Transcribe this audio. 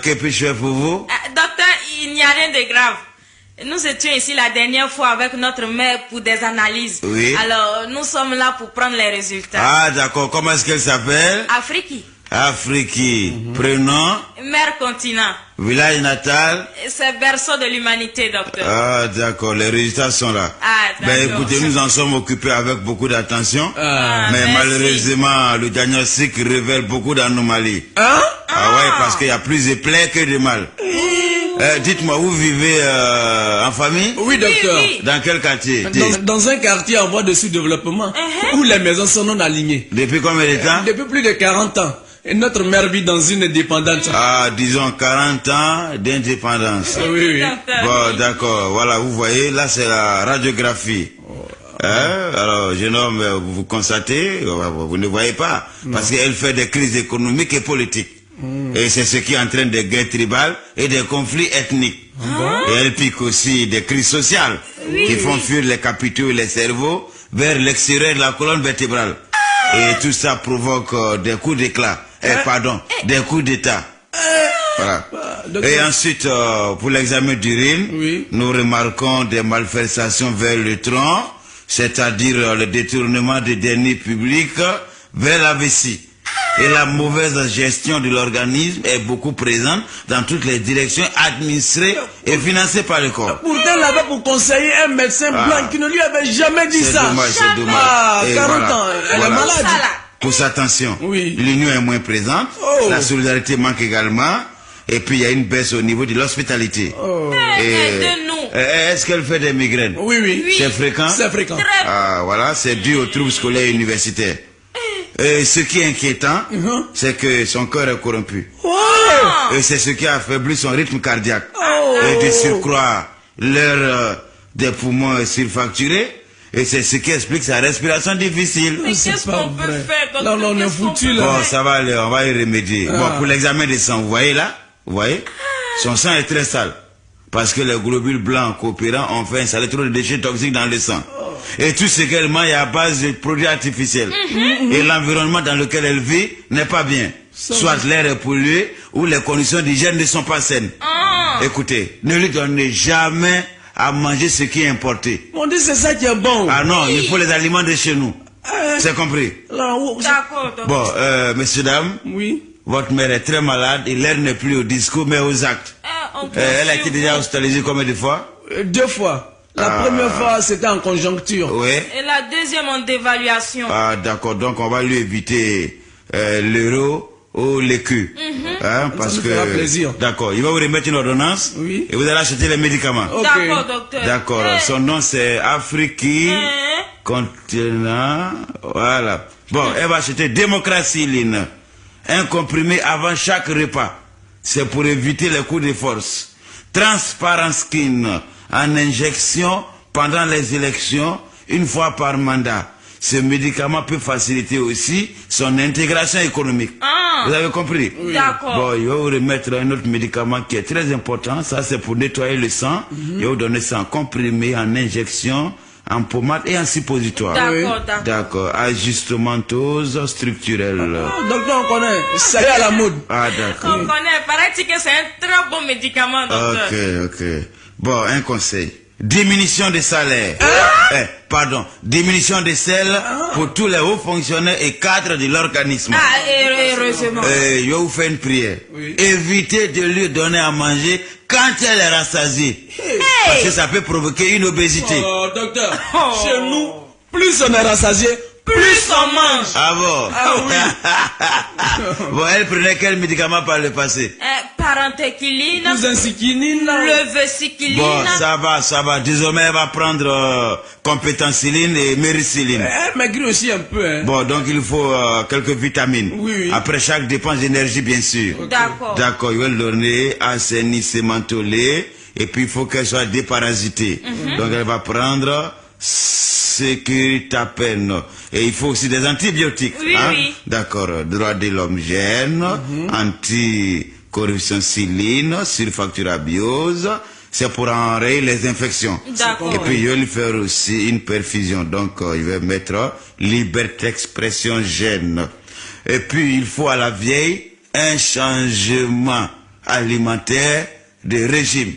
Que puis-je faire pour vous? Docteur, il n'y a rien de grave. Nous étions ici la dernière fois avec notre mère pour des analyses. Oui. Alors, nous sommes là pour prendre les résultats. Ah, d'accord. Comment est-ce qu'elle s'appelle? Afrique. Afrique. Prénom? Mère continent. Village natal? C'est berceau de l'humanité, docteur. Ah, d'accord. Les résultats sont là. Ah, d'accord. Ben, écoutez, nous en sommes occupés avec beaucoup d'attention. Ah, mais merci. malheureusement, le diagnostic révèle beaucoup d'anomalies. Hein? Ah ouais, parce qu'il y a plus de plaies que de mal. Dites-moi, vous vivez en famille? Oui, docteur. Oui, oui. Dans quel quartier? Dans un quartier en voie de sous-développement, où les maisons sont non alignées. Depuis combien de temps? Depuis plus de 40 ans. Et notre mère vit dans une dépendance. Ah, disons 40 ans d'indépendance. Oui, oui. Docteur. Bon, d'accord. Voilà, vous voyez, là, c'est la radiographie. Alors, jeune homme, vous constatez, vous ne voyez pas. Parce qu'elle fait des crises économiques et politiques. Et c'est ce qui entraîne des guerres tribales et des conflits ethniques. Et elle pique aussi des crises sociales qui font fuir les capitaux et les cerveaux vers l'extérieur de la colonne vertébrale. Et tout ça provoque des coups d'éclat. Des coups d'état. Voilà. Et ensuite, pour l'examen d'urine, nous remarquons des malversations vers le tronc, c'est-à-dire le détournement des deniers publics vers la vessie. Et la mauvaise gestion de l'organisme est beaucoup présente dans toutes les directions administrées et financées par le corps. Pourtant, elle avait pour conseiller un médecin blanc qui ne lui avait jamais dit ça. C'est dommage. Ah, Et 40 voilà. ans, elle est malade. Pousse attention. Oui. L'union est moins présente. La solidarité manque également. Et puis il y a une baisse au niveau de l'hospitalité. Aide-nous. Est-ce qu'elle fait des migraines? Oui, oui. C'est fréquent? C'est fréquent. Ah, voilà, c'est dû aux troubles scolaires et universitaires. Et ce qui est inquiétant, c'est que son cœur est corrompu. Et c'est ce qui a affaibli son rythme cardiaque. Et de surcroît, l'air des poumons est surfacturé. Et c'est ce qui explique sa respiration difficile. Mais qu'est-ce qu'on peut faire, docteur? Non, on est foutu là. Bon, ça va aller, on va y remédier. Bon, pour l'examen des sangs, vous voyez là? Vous voyez? Son sang est très sale. Parce que les globules blancs coopérants ont fait installer trop de déchets toxiques dans le sang. Et tout ce qu'elle mange est à base de produits artificiels. Et l'environnement dans lequel elle vit n'est pas bien. Soit l'air est pollué ou les conditions d'hygiène ne sont pas saines. Écoutez, ne lui donnez jamais à manger ce qui est importé. On dit c'est ça qui est bon. Ah non, il faut les aliments de chez nous. C'est compris? D'accord, docteur. Bon, messieurs, dames. Oui. Votre mère est très malade et l'air n'est plus au discours mais aux actes. Elle a été déjà hospitalisée combien de fois? 2 fois. La première fois, c'était en conjoncture. Oui. Et la deuxième en dévaluation. Ah, d'accord. Donc, on va lui éviter l'euro ou l'écu. Parce ça nous que. fera plaisir. D'accord. Il va vous remettre une ordonnance. Oui. Et vous allez acheter les médicaments. Ok. D'accord, docteur. D'accord. Son nom, c'est Afrique Continent. Voilà. Bon, elle va acheter Démocratie-Line. Un comprimé avant chaque repas. C'est pour éviter les coups de force. Transparence Skin en injection pendant les élections, une fois par mandat. Ce médicament peut faciliter aussi son intégration économique. Vous avez compris? Oui. D'accord. Bon, il va vous remettre un autre médicament qui est très important. Ça, c'est pour nettoyer le sang. Il va vous donner ça en comprimé, en injection, en pommade et en suppositoire. D'accord, d'accord. D'accord. Ajustementose structurelle. Docteur, on connaît. Ça y est à la mode. Ah, d'accord. On connaît. Paraît-il que c'est un très bon médicament, docteur. Ok. Bon, un conseil. Diminution des salaires. Diminution des selles pour tous les hauts fonctionnaires et cadres de l'organisme. Heureusement. Je vais vous faire une prière. Évitez de lui donner à manger quand elle est rassasiée. Parce que ça peut provoquer une obésité. Oh, docteur, chez nous, plus on est rassasié, plus on mange. Ah bon? Ah oui. Bon, elle prenait quel médicament par le passé? Parentéquiline. Plusensiquinine. Leveciquiline. Bon, ça va. Désormais, elle va prendre compétenciline et mériciline. Elle maigrit aussi un peu, hein. Bon, donc il faut quelques vitamines. Oui. Après chaque dépense d'énergie, bien sûr. Okay. D'accord. D'accord, il va le donner assainissement lait. Et puis, il faut qu'elle soit déparasitée. Donc, elle va prendre sécuritapen. Et il faut aussi des antibiotiques. Oui. D'accord. Droit de l'homme gène, anticorruption siline, sulfacturabiose. C'est pour enrayer les infections. D'accord. Et puis, il va lui faire aussi une perfusion. Donc, il va mettre liberté d'expression gène. Et puis, il faut à la vieille un changement alimentaire de régime.